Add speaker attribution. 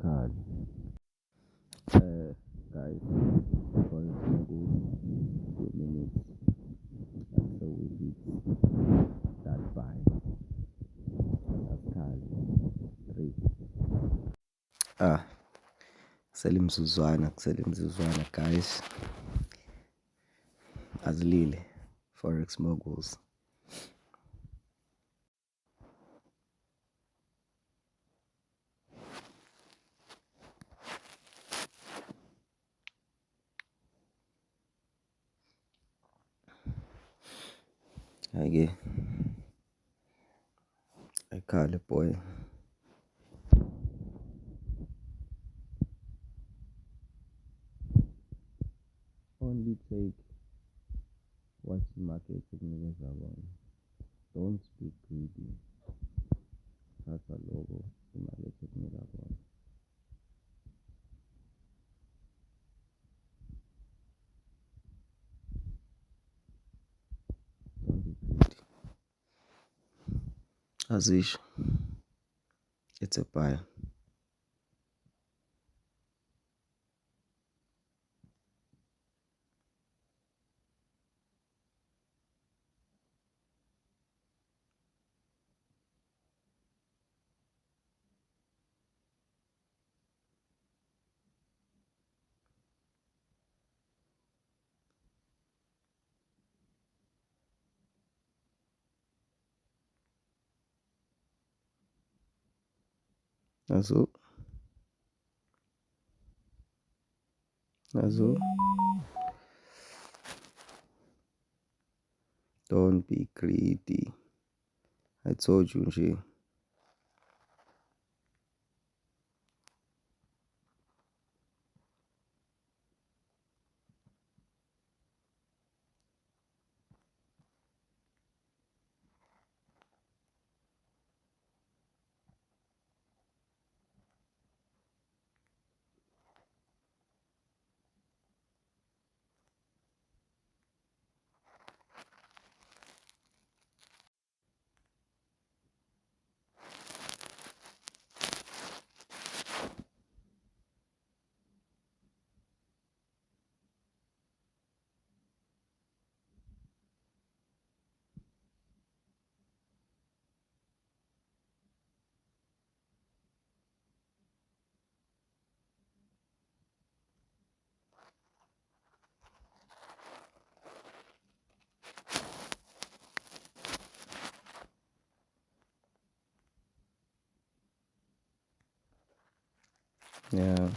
Speaker 1: card. Guys, for a single 2 minutes until we hit that buy. That's card 3. Kusele guys. Azilile Forex Moguls. Okay. I call it boy. Only take what the market signals are on. Don't be greedy. That's a logo. The market signals are on. Don't be greedy. Azish, it's a buy. Nazo. Don't be greedy. I told you, Nje. Yeah.